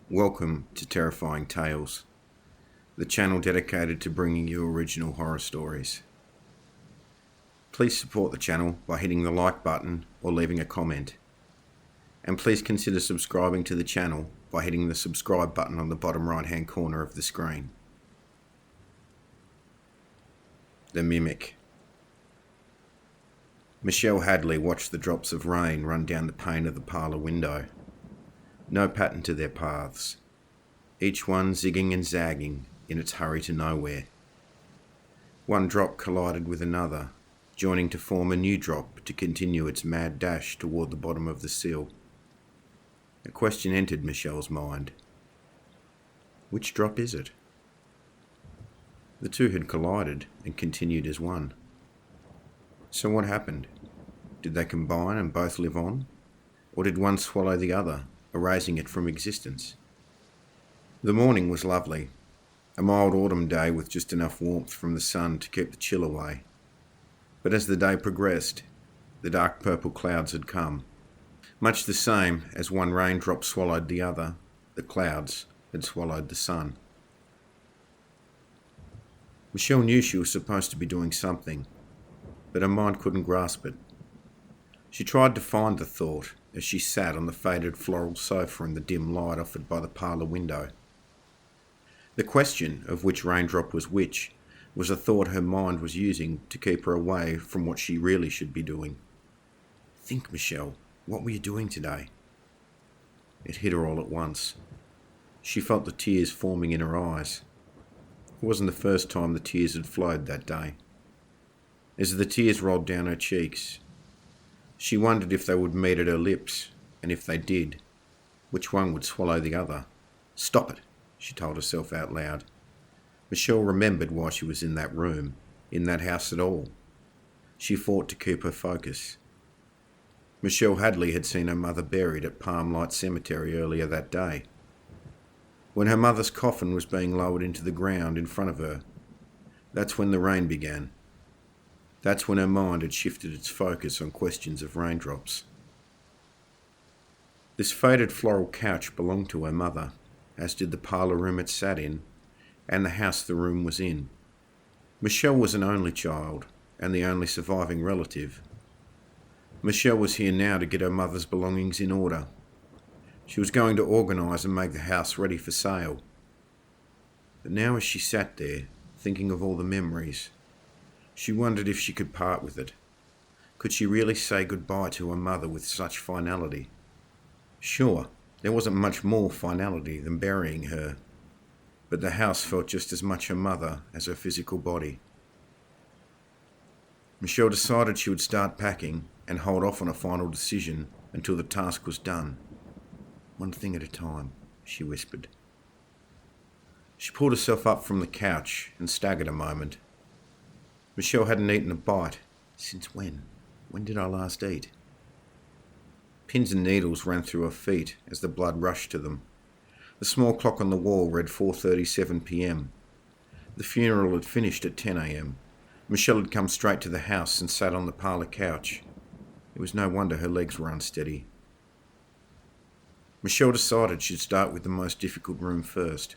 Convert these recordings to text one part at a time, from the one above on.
Welcome to Terrifying Tales, the channel dedicated to bringing you original horror stories. Please support the channel by hitting the like button or leaving a comment. And please consider subscribing to the channel by hitting the subscribe button on the bottom right hand corner of the screen. The Mimic. Michelle Hadley watched the drops of rain run down the pane of the parlour window. No pattern to their paths, each one zigging and zagging in its hurry to nowhere. One drop collided with another, joining to form a new drop to continue its mad dash toward the bottom of the sill. A question entered Michelle's mind. Which drop is it? The two had collided and continued as one. So what happened? Did they combine and both live on? Or did one swallow the other, erasing it from existence? The morning was lovely, a mild autumn day with just enough warmth from the sun to keep the chill away. But as the day progressed, the dark purple clouds had come. Much the same as one raindrop swallowed the other, the clouds had swallowed the sun. Michelle knew she was supposed to be doing something, but her mind couldn't grasp it. She tried to find the thought as she sat on the faded floral sofa in the dim light offered by the parlour window. The question of which raindrop was which was a thought her mind was using to keep her away from what she really should be doing. Think, Michelle, what were you doing today? It hit her all at once. She felt the tears forming in her eyes. It wasn't the first time the tears had flowed that day. As the tears rolled down her cheeks, she wondered if they would meet at her lips, and if they did, which one would swallow the other. Stop it, she told herself out loud. Michelle remembered why she was in that room, in that house at all. She fought to keep her focus. Michelle Hadley had seen her mother buried at Palm Light Cemetery earlier that day. When her mother's coffin was being lowered into the ground in front of her, that's when the rain began. That's when her mind had shifted its focus on questions of raindrops. This faded floral couch belonged to her mother, as did the parlour room it sat in, and the house the room was in. Michelle was an only child, and the only surviving relative. Michelle was here now to get her mother's belongings in order. She was going to organise and make the house ready for sale. But now as she sat there, thinking of all the memories, she wondered if she could part with it. Could she really say goodbye to her mother with such finality? Sure, there wasn't much more finality than burying her, but the house felt just as much her mother as her physical body. Michelle decided she would start packing and hold off on a final decision until the task was done. One thing at a time, she whispered. She pulled herself up from the couch and staggered a moment. Michelle hadn't eaten a bite. Since when? When did I last eat? Pins and needles ran through her feet as the blood rushed to them. The small clock on the wall read 4:37 p.m. The funeral had finished at 10 a.m. Michelle had come straight to the house and sat on the parlour couch. It was no wonder her legs were unsteady. Michelle decided she'd start with the most difficult room first.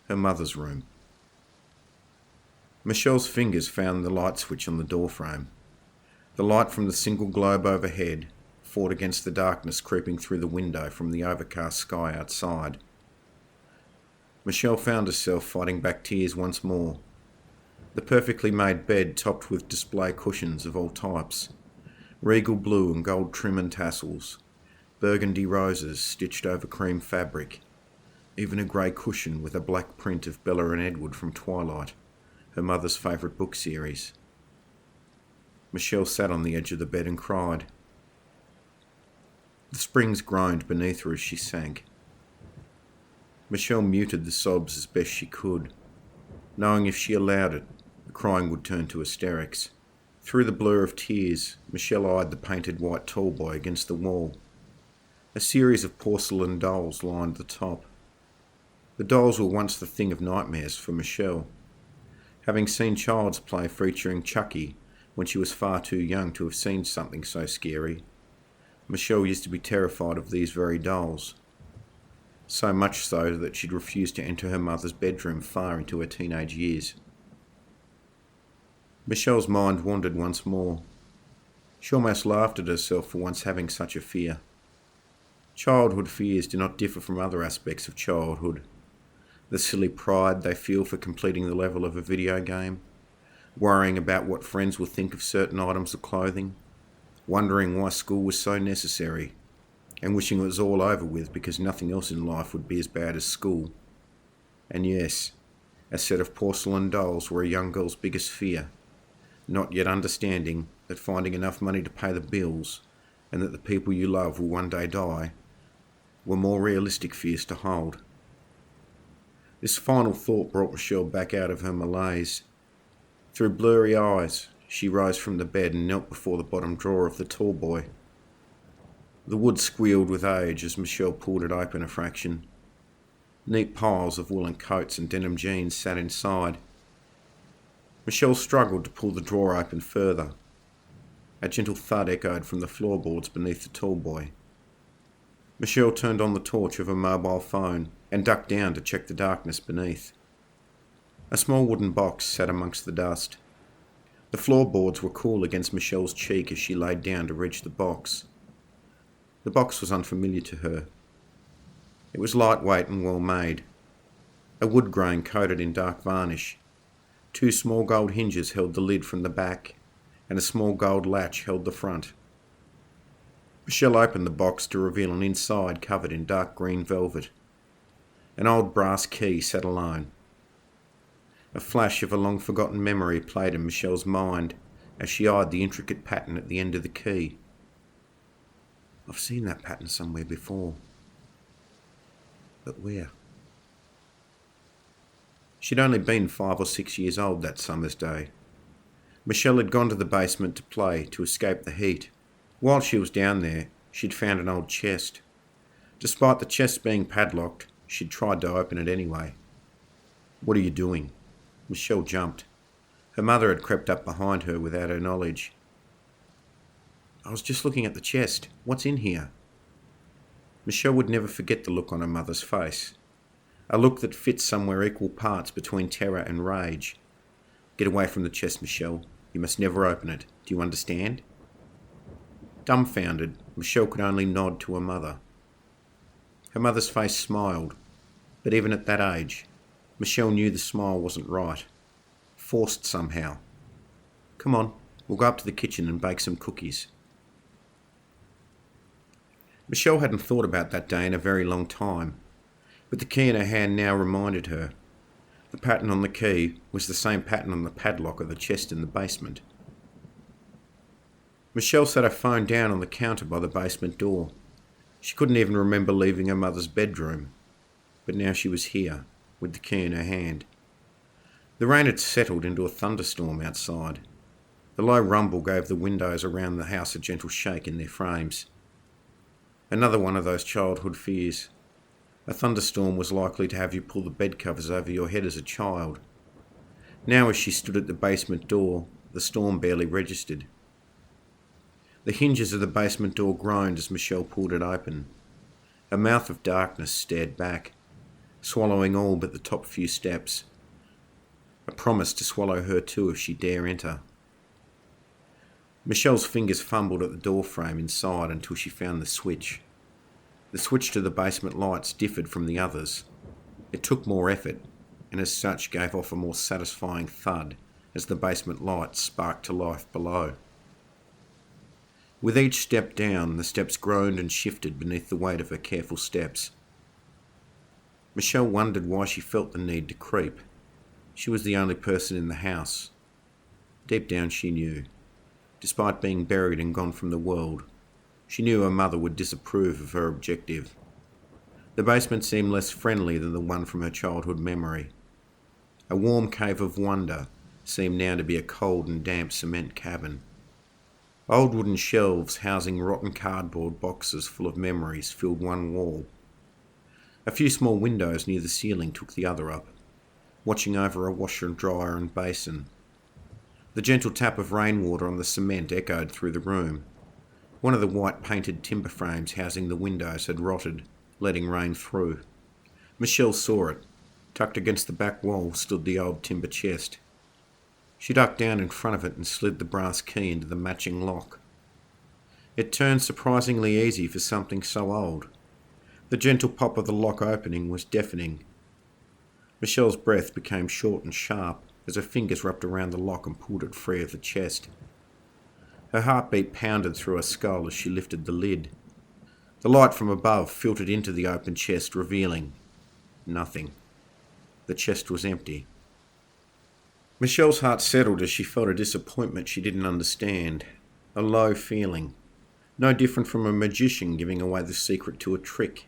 Her mother's room. Michelle's fingers found the light switch on the doorframe. The light from the single globe overhead fought against the darkness creeping through the window from the overcast sky outside. Michelle found herself fighting back tears once more. The perfectly made bed topped with display cushions of all types, regal blue and gold trim and tassels, burgundy roses stitched over cream fabric, even a grey cushion with a black print of Bella and Edward from Twilight, her mother's favourite book series. Michelle sat on the edge of the bed and cried. The springs groaned beneath her as she sank. Michelle muted the sobs as best she could, knowing if she allowed it, the crying would turn to hysterics. Through the blur of tears, Michelle eyed the painted white tallboy against the wall. A series of porcelain dolls lined the top. The dolls were once the thing of nightmares for Michelle. Having seen Child's Play featuring Chucky when she was far too young to have seen something so scary, Michelle used to be terrified of these very dolls. so much so that she'd refused to enter her mother's bedroom far into her teenage years. Michelle's mind wandered once more. She almost laughed at herself for once having such a fear. Childhood fears do not differ from other aspects of childhood. The silly pride they feel for completing the level of a video game, worrying about what friends will think of certain items of clothing, wondering why school was so necessary, and wishing it was all over with because nothing else in life would be as bad as school. And yes, a set of porcelain dolls were a young girl's biggest fear, not yet understanding that finding enough money to pay the bills and that the people you love will one day die were more realistic fears to hold. This final thought brought Michelle back out of her malaise. Through blurry eyes, she rose from the bed and knelt before the bottom drawer of the tall boy. The wood squealed with age as Michelle pulled it open a fraction. Neat piles of woolen coats and denim jeans sat inside. Michelle struggled to pull the drawer open further. A gentle thud echoed from the floorboards beneath the tall boy. Michelle turned on the torch of her mobile phone and ducked down to check the darkness beneath. A small wooden box sat amongst the dust. The floorboards were cool against Michelle's cheek as she laid down to reach the box. The box was unfamiliar to her. It was lightweight and well made. A wood grain coated in dark varnish. 2 small gold hinges held the lid from the back, and a small gold latch held the front. Michelle opened the box to reveal an inside covered in dark green velvet. An old brass key sat alone. A flash of a long-forgotten memory played in Michelle's mind as she eyed the intricate pattern at the end of the key. I've seen that pattern somewhere before. But where? She'd only been 5 or 6 years old that summer's day. Michelle had gone to the basement to play to escape the heat. While she was down there, she'd found an old chest. Despite the chest being padlocked, she'd tried to open it anyway. What are you doing? Michelle jumped. Her mother had crept up behind her without her knowledge. I was just looking at the chest. What's in here? Michelle would never forget the look on her mother's face. A look that fit somewhere equal parts between terror and rage. Get away from the chest, Michelle. You must never open it. Do you understand? Dumbfounded, Michelle could only nod to her mother. Her mother's face smiled, but even at that age, Michelle knew the smile wasn't right. Forced somehow. Come on, we'll go up to the kitchen and bake some cookies. Michelle hadn't thought about that day in a very long time, but the key in her hand now reminded her. The pattern on the key was the same pattern on the padlock of the chest in the basement. Michelle set her phone down on the counter by the basement door. She couldn't even remember leaving her mother's bedroom, but now she was here, with the key in her hand. The rain had settled into a thunderstorm outside. The low rumble gave the windows around the house a gentle shake in their frames. Another one of those childhood fears. A thunderstorm was likely to have you pull the bed covers over your head as a child. Now as she stood at the basement door, the storm barely registered. The hinges of the basement door groaned as Michelle pulled it open. A mouth of darkness stared back, swallowing all but the top few steps. A promise to swallow her too if she dare enter. Michelle's fingers fumbled at the door frame inside until she found the switch. The switch to the basement lights differed from the others. It took more effort, and as such gave off a more satisfying thud as the basement lights sparked to life below. With each step down, the steps groaned and shifted beneath the weight of her careful steps. Michelle wondered why she felt the need to creep. She was the only person in the house. Deep down she knew. Despite being buried and gone from the world, she knew her mother would disapprove of her objective. The basement seemed less friendly than the one from her childhood memory. A warm cave of wonder seemed now to be a cold and damp cement cabin. Old wooden shelves housing rotten cardboard boxes full of memories filled one wall. A few small windows near the ceiling took the other up, watching over a washer and dryer and basin. The gentle tap of rainwater on the cement echoed through the room. One of the white painted timber frames housing the windows had rotted, letting rain through. Michelle saw it. Tucked against the back wall stood the old timber chest. She ducked down in front of it and slid the brass key into the matching lock. It turned surprisingly easy for something so old. The gentle pop of the lock opening was deafening. Michelle's breath became short and sharp as her fingers wrapped around the lock and pulled it free of the chest. Her heartbeat pounded through her skull as she lifted the lid. The light from above filtered into the open chest, revealing nothing. The chest was empty. Michelle's heart settled as she felt a disappointment she didn't understand. A low feeling. No different from a magician giving away the secret to a trick,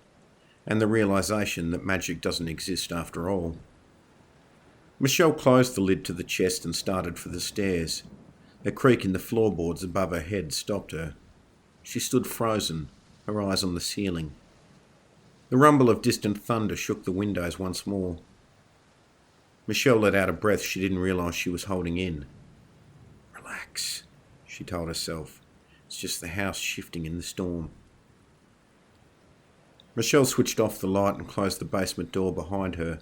and the realisation that magic doesn't exist after all. Michelle closed the lid to the chest and started for the stairs. A creak in the floorboards above her head stopped her. She stood frozen, her eyes on the ceiling. The rumble of distant thunder shook the windows once more. Michelle let out a breath she didn't realise she was holding in. Relax, she told herself. It's just the house shifting in the storm. Michelle switched off the light and closed the basement door behind her.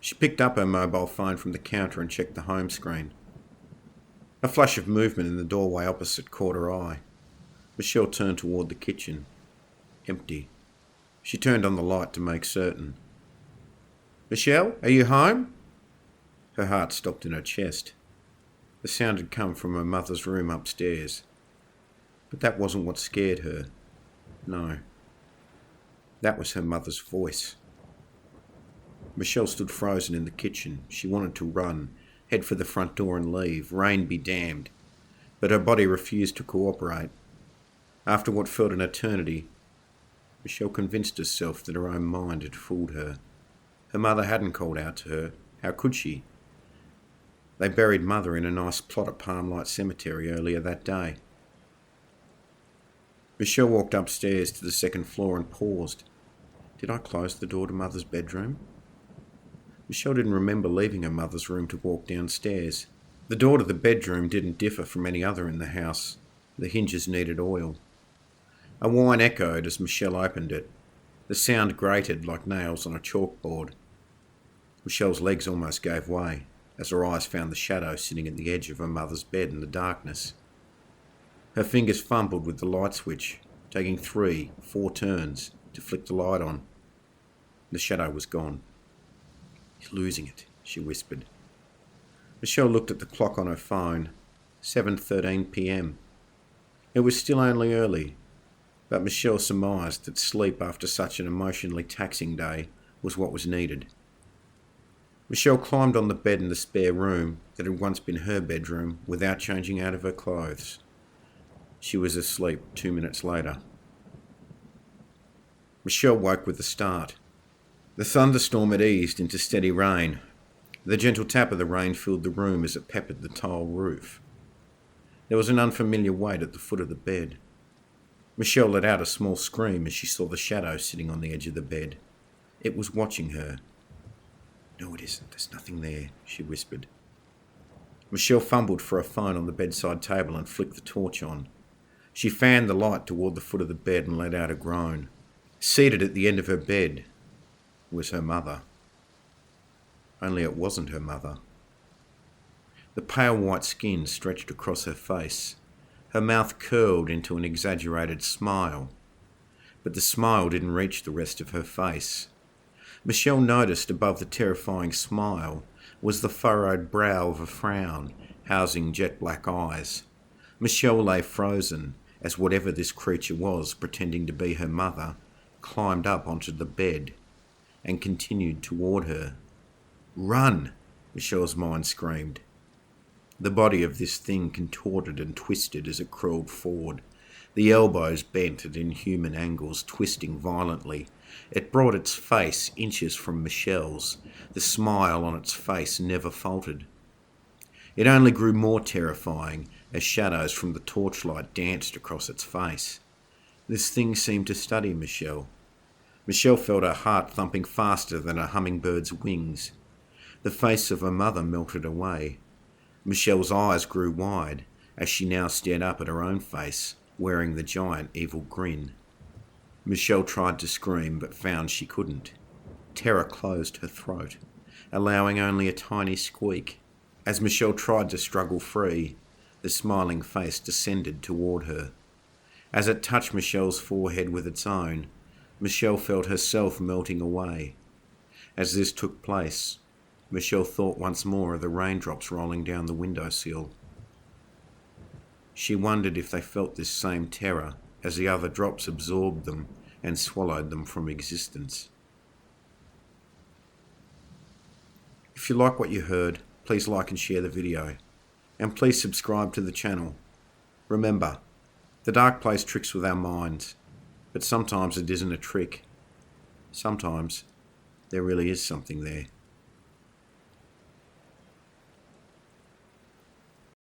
She picked up her mobile phone from the counter and checked the home screen. A flash of movement in the doorway opposite caught her eye. Michelle turned toward the kitchen. Empty. She turned on the light to make certain. Michelle, are you home? Her heart stopped in her chest. The sound had come from her mother's room upstairs. But that wasn't what scared her. No. That was her mother's voice. Michelle stood frozen in the kitchen. She wanted to run, head for the front door and leave, rain be damned. But her body refused to cooperate. After what felt an eternity, Michelle convinced herself that her own mind had fooled her. Her mother hadn't called out to her. How could she? They buried Mother in a nice plot at Palmlight Cemetery earlier that day. Michelle walked upstairs to the second floor and paused. Did I close the door to Mother's bedroom? Michelle didn't remember leaving her mother's room to walk downstairs. The door to the bedroom didn't differ from any other in the house. The hinges needed oil. A whine echoed as Michelle opened it. The sound grated like nails on a chalkboard. Michelle's legs almost gave way as her eyes found the shadow sitting at the edge of her mother's bed in the darkness. Her fingers fumbled with the light switch, taking 3, 4 turns to flick the light on. The shadow was gone. You're losing it, she whispered. Michelle looked at the clock on her phone. 7:13 p.m. It was still only early, but Michelle surmised that sleep after such an emotionally taxing day was what was needed. Michelle climbed on the bed in the spare room that had once been her bedroom without changing out of her clothes. She was asleep 2 minutes later. Michelle woke with a start. The thunderstorm had eased into steady rain. The gentle tap of the rain filled the room as it peppered the tile roof. There was an unfamiliar weight at the foot of the bed. Michelle let out a small scream as she saw the shadow sitting on the edge of the bed. It was watching her. No, it isn't. There's nothing there, she whispered. Michelle fumbled for a phone on the bedside table and flicked the torch on. She fanned the light toward the foot of the bed and let out a groan. Seated at the end of her bed was her mother. Only it wasn't her mother. The pale white skin stretched across her face. Her mouth curled into an exaggerated smile. But the smile didn't reach the rest of her face. Michelle noticed above the terrifying smile was the furrowed brow of a frown, housing jet-black eyes. Michelle lay frozen as whatever this creature was, pretending to be her mother, climbed up onto the bed and continued toward her. Run! Michelle's mind screamed. The body of this thing contorted and twisted as it crawled forward. The elbows bent at inhuman angles, twisting violently. It brought its face inches from Michelle's. The smile on its face never faltered. It only grew more terrifying as shadows from the torchlight danced across its face. This thing seemed to study Michelle. Michelle felt her heart thumping faster than a hummingbird's wings. The face of her mother melted away. Michelle's eyes grew wide as she now stared up at her own face, wearing the giant evil grin. Michelle tried to scream but found she couldn't. Terror closed her throat, allowing only a tiny squeak. As Michelle tried to struggle free, the smiling face descended toward her. As it touched Michelle's forehead with its own, Michelle felt herself melting away. As this took place, Michelle thought once more of the raindrops rolling down the windowsill. She wondered if they felt this same terror as the other drops absorbed them and swallowed them from existence. If you like what you heard, please like and share the video. And please subscribe to the channel. Remember, the dark plays tricks with our minds, but sometimes it isn't a trick. Sometimes there really is something there.